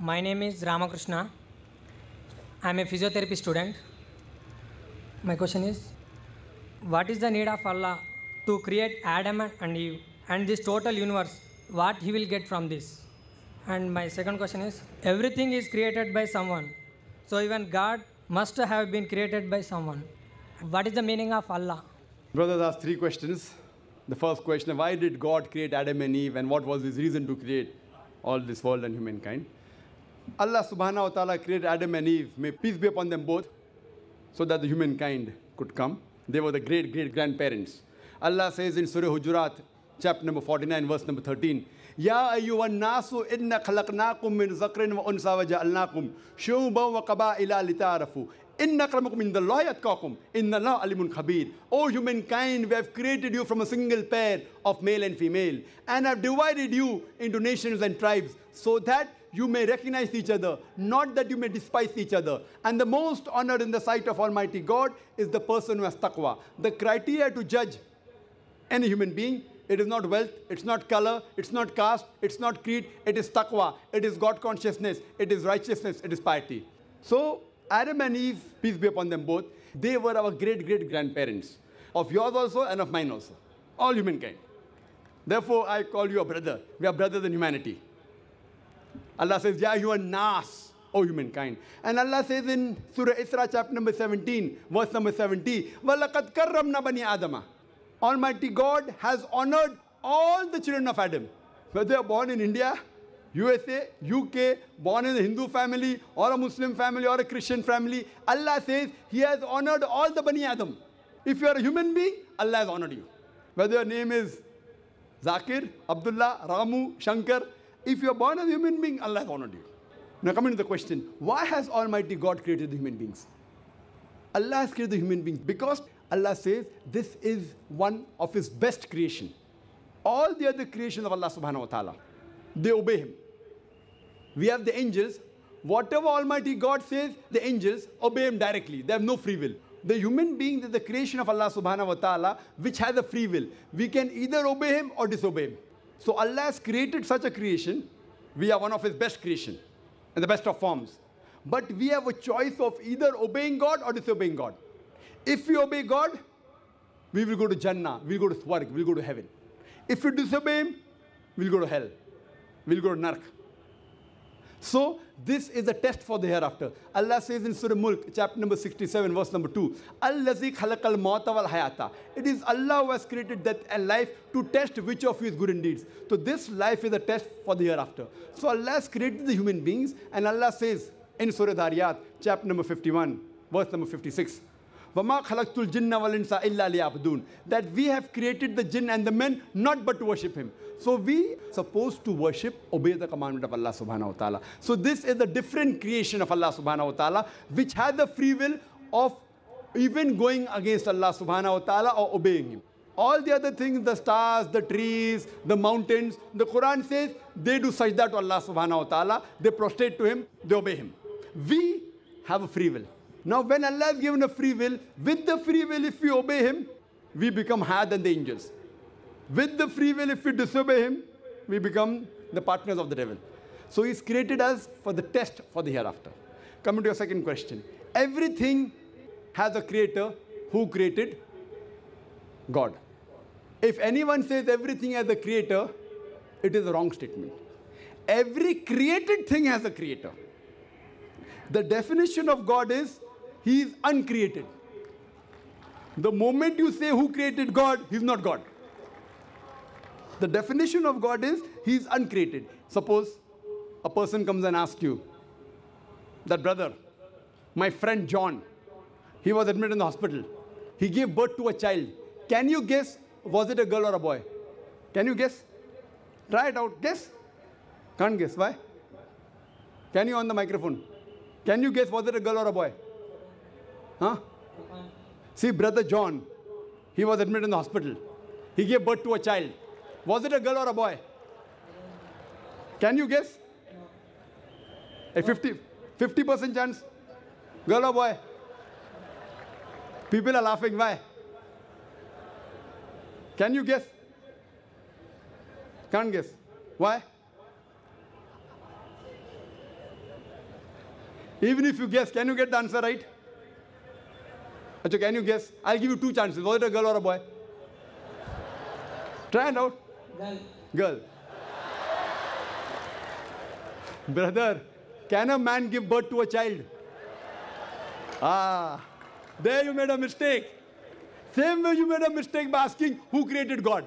My name is Ramakrishna. I am a physiotherapy student. My question is, what is the need of Allah to create Adam and Eve and this total universe? What he will get from this? And my second question is, everything is created by someone. So even God must have been created by someone. What is the meaning of Allah? Brothers asked three questions. The first question, why did God create Adam and Eve and what was his reason to create all this world and humankind? Allah subhanahu wa ta'ala created Adam and Eve, may peace be upon them both, so that the humankind could come. They were the great-great-grandparents. Allah says in Surah Hujurat, chapter number 49, verse number 13, Ya ayyuhan nasu inna khalaqnakum min zakrin wa unsa wa ja'alnakum shu'uban wa qaba'ila lita'arafu. Inna akramakum indallahi atqakum. Inna Allah alimun khabir. O humankind, we have created you from a single pair of male and female and have divided you into nations and tribes so that you may recognize each other, not that you may despise each other. And the most honored in the sight of Almighty God is the person who has taqwa. The criteria to judge any human being, it is not wealth, it's not color, it's not caste, it's not creed, it is taqwa, it is God consciousness, it is righteousness, it is piety. So Adam and Eve, peace be upon them both, they were our great-great-grandparents, of yours also and of mine also, all humankind. Therefore, I call you a brother. We are brothers in humanity. Allah says, Ya you are nas, O humankind. And Allah says in Surah Isra, chapter number 17, verse number 70, وَلَقَدْ كَرَّمْنَا بَنِي آدَمَ. Almighty God has honored all the children of Adam. Whether they are born in India, USA, UK, born in a Hindu family, or a Muslim family, or a Christian family, Allah says He has honored all the Bani Adam. If you are a human being, Allah has honored you. Whether your name is Zakir, Abdullah, Ramu, Shankar, if you are born as a human being, Allah has honored you. Now coming to the question, why has Almighty God created the human beings? Allah has created the human beings because Allah says this is one of His best creation. All the other creation of Allah subhanahu wa ta'ala, they obey Him. We have the angels. Whatever Almighty God says, the angels obey Him directly. They have no free will. The human being is the creation of Allah subhanahu wa ta'ala, which has a free will. We can either obey Him or disobey Him. So Allah has created such a creation. We are one of His best creation, in the best of forms. But we have a choice of either obeying God or disobeying God. If we obey God, we will go to Jannah, we will go to Swarg, we will go to heaven. If we disobey Him, we will go to hell, we will go to Nark. So this is a test for the hereafter. Allah says in Surah Mulk, chapter number 67, verse number 2, Allazi khalaqal mauta wal hayata. It is Allah who has created death and life to test which of you is good in deeds. So this life is a test for the hereafter. So Allah has created the human beings, and Allah says in Surah Dhariyat, chapter number 51, verse number 56, وَمَا خَلَقْتُ الْجِنَّ وَالْإِنسَ إِلَّا لِيَعْبُدُونَ. That we have created the jinn and the men not but to worship Him. So we are supposed to worship, obey the commandment of Allah subhanahu wa ta'ala. So this is a different creation of Allah subhanahu wa ta'ala, which has the free will of even going against Allah subhanahu wa ta'ala or obeying Him. All the other things, the stars, the trees, the mountains, the Quran says they do sajda to Allah subhanahu wa ta'ala, they prostrate to Him, they obey Him. We have a free will. Now when Allah has given a free will, with the free will if we obey Him, we become higher than the angels. With the free will if we disobey Him, we become the partners of the devil. So He's created us for the test for the hereafter. Coming to your second question. Everything has a creator. Who created? God. If anyone says everything has a creator, it is a wrong statement. Every created thing has a creator. The definition of God is He is uncreated. The moment you say who created God, He's not God. The definition of God is He is uncreated. Suppose a person comes and asks you that, brother, my friend John, he was admitted in the hospital. He gave birth to a child. Can you guess, was it a girl or a boy? Can you guess? Try it out. Guess. Can't guess. Why? Can you on the microphone? Can you guess, was it a girl or a boy? Huh? See, brother John, he was admitted in the hospital. He gave birth to a child. Was it a girl or a boy? Can you guess? A 50% chance? Girl or boy? People are laughing. Why? Can you guess? Can't guess. Why? Even if you guess, can you get the answer right? Achha, can you guess? I'll give you two chances. Was it a girl or a boy? Try it out. Girl. Girl. Brother, can a man give birth to a child? Ah, there you made a mistake. Same way you made a mistake by asking who created God.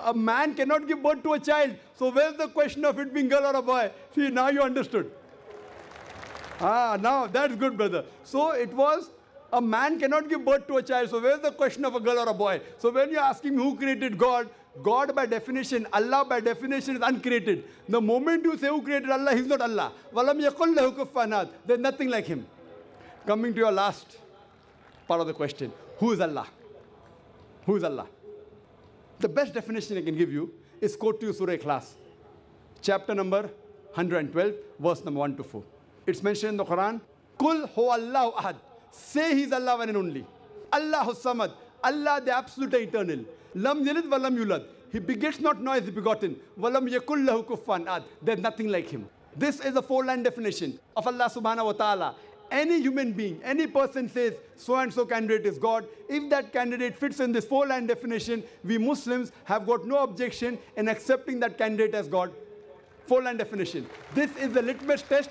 A man cannot give birth to a child. So where's the question of it being girl or a boy? See, now you understood. Ah, now that's good, brother. So it was a man cannot give birth to a child. So where's the question of a girl or a boy? So when you're asking who created God, God by definition, Allah by definition is uncreated. The moment you say who created Allah, He's not Allah. وَلَمْ يَقُلْ لَهُ كُفُوًا أَحَدٌ. There's nothing like Him. Coming to your last part of the question. Who is Allah? Who is Allah? The best definition I can give you is quote to you Surah Ikhlas. Chapter number 112, verse number 1 to 4. It's mentioned in the Quran. Kul huwallahu ahad. Say He's Allah one and only. Allahu samad. Allah the absolute eternal. Lam yalid wa lam yulad. He begets not nor is he begotten. Walam yakul lahu kufuwan ahad. There's nothing like Him. This is a four-line definition of Allah subhanahu wa ta'ala. Any human being, any person says so-and-so candidate is God. If that candidate fits in this four-line definition, we Muslims have got no objection in accepting that candidate as God. Four-line definition. This is the litmus test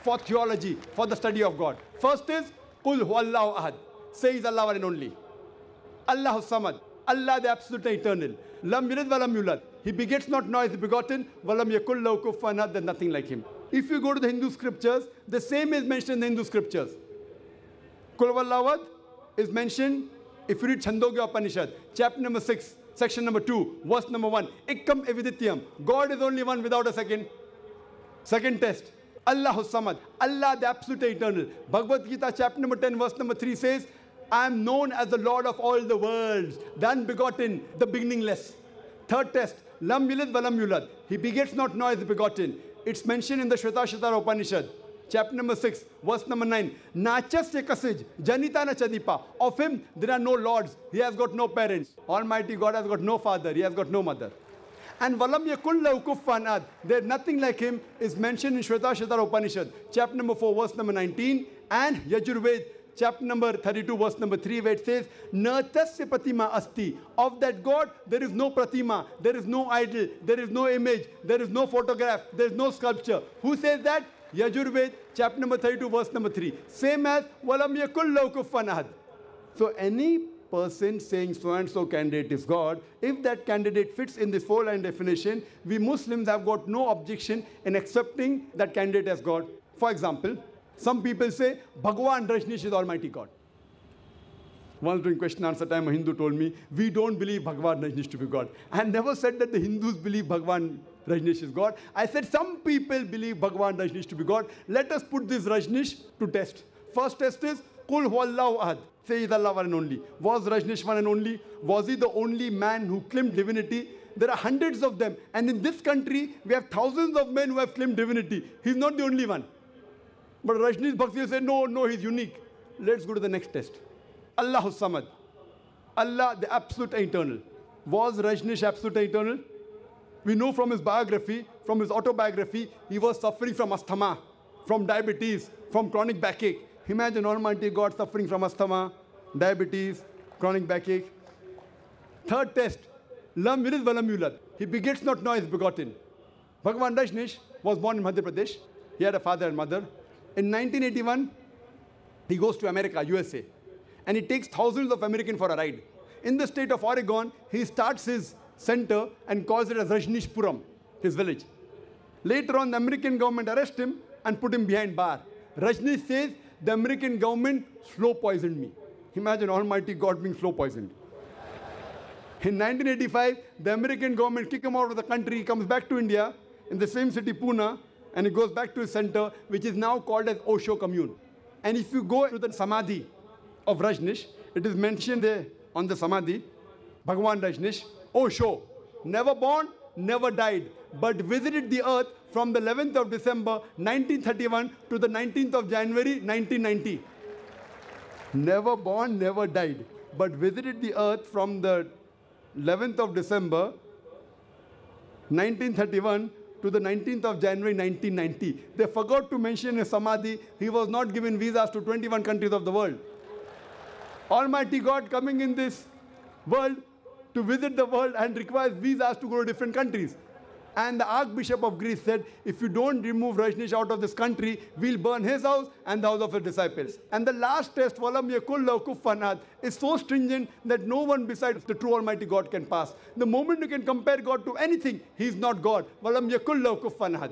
for theology, for the study of God. First is, Qul huwallahu ahad. Say He's Allah one and only. Allahu samad. Allah the absolute eternal. Lam yalid wa lam yulad. He begets not nor is he begotten. Walam yakul lahu kufuwan ahad. There's nothing like Him. If you go to the Hindu scriptures, the same is mentioned in the Hindu scriptures. Kul huwallahu ahad is mentioned if you read Chandogya Upanishad, chapter number 6, section number 2, verse number 1. Ikkam evidityam. God is only one without a second. Second test. Allahu samad. Allah the absolute eternal. Bhagavad Gita, chapter number 10, verse number 3 says, I am known as the Lord of all the worlds, the unbegotten, the beginningless. Third test, Lam yalid wa lam yulad. He begets not nor is he begotten. It's mentioned in the Shvetashvatara Upanishad, chapter number 6, verse number 9. Nachasya kasij, janita na chadipa. Of Him there are no lords. He has got no parents. Almighty God has got no father. He has got no mother. And walam yakul lahu kufuwan ahad. There nothing like Him is mentioned in Shvetashvatara Upanishad, chapter number 4, verse number 19, and Yajurved, chapter number 32, verse number 3, where it says, Natasya pratima asti. Of that God, there is no pratima, there is no idol, there is no image, there is no photograph, there is no sculpture. Who says that? Yajurved, chapter number 32, verse number 3. Same as, Walam yakul lahu kufuwan ahad. So any person saying so-and-so candidate is God, if that candidate fits in this four-line definition, we Muslims have got no objection in accepting that candidate as God. For example, some people say, Bhagwan Rajneesh is Almighty God. Once during question answer time, a Hindu told me, we don't believe Bhagwan Rajneesh to be God. I never said that the Hindus believe Bhagwan Rajneesh is God. I said some people believe Bhagwan Rajneesh to be God. Let us put this Rajneesh to test. First test is, Qul huwallahu ahad. Say He's Allah one and only. Was Rajneesh one and only? Was he the only man who claimed divinity? There are hundreds of them. And in this country, we have thousands of men who have claimed divinity. He's not the only one. But Rajneesh Bhaksi said, no, he's unique. Let's go to the next test. Allahu samad. Allah, the absolute eternal. Was Rajneesh absolute eternal? We know from his biography, from his autobiography, he was suffering from asthma, from diabetes, from chronic backache. Imagine Almighty God suffering from asthma, diabetes, chronic backache. Third test. Lam yalid wa lam yulad. He begets not nor is begotten. Bhagwan Rajneesh was born in Madhya Pradesh. He had a father and mother. In 1981, he goes to America, USA, and he takes thousands of Americans for a ride. In the state of Oregon, he starts his center and calls it as Rajneeshpuram, his village. Later on, the American government arrests him and put him behind bar. Rajneesh says, the American government slow poisoned me. Imagine Almighty God being slow poisoned. In 1985, the American government kicked him out of the country. He comes back to India in the same city, Pune, and he goes back to his center, which is now called as Osho Commune. And if you go to the Samadhi of Rajneesh, it is mentioned there on the Samadhi, Bhagwan Rajneesh, Osho, never born, never died, but visited the earth from the 11th of December 1931 to the 19th of January 1990. Never born, never died, but visited the earth from the 11th of December 1931 to the 19th of January 1990. They forgot to mention in Samadhi, he was not given visas to 21 countries of the world. Almighty God coming in this world to visit the world and requires visas to go to different countries. And the Archbishop of Greece said, if you don't remove Rajneesh out of this country, we'll burn his house and the house of his disciples. And the last test, Walam yakul lahu kufuwan ahad, is so stringent that no one besides the true Almighty God can pass. The moment you can compare God to anything, he is not God. Walam yakul lahu kufuwan ahad.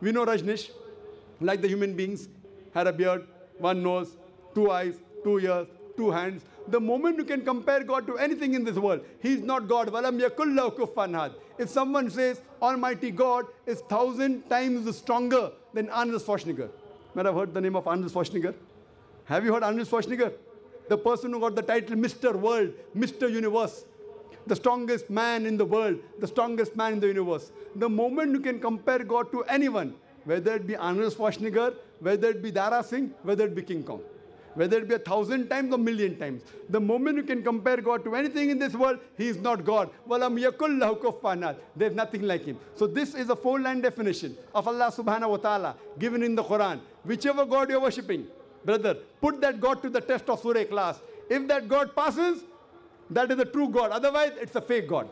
We know Rajneesh, like the human beings, had a beard, one nose, two eyes, 2 ears, 2 hands. The moment you can compare God to anything in this world, he is not God. Walam yakul lahu kufuwan ahad. If someone says Almighty God is 1,000 times stronger than Arnold Schwarzenegger. Might have heard the name of Arnold Schwarzenegger? Have you heard Arnold Schwarzenegger? The person who got the title Mr. World, Mr. Universe. The strongest man in the world, the strongest man in the universe. The moment you can compare God to anyone, whether it be Arnold Schwarzenegger, whether it be Dara Singh, whether it be King Kong. Whether it be 1,000 times or 1,000,000 times. The moment you can compare God to anything in this world, he is not God. Walam yakul lahu kufuwan ahad. There is nothing like him. So this is a 4-line definition of Allah subhanahu wa ta'ala given in the Quran. Whichever God you are worshipping, brother, put that God to the test of Surah Ikhlas. If that God passes, that is the true God. Otherwise, it's a fake God.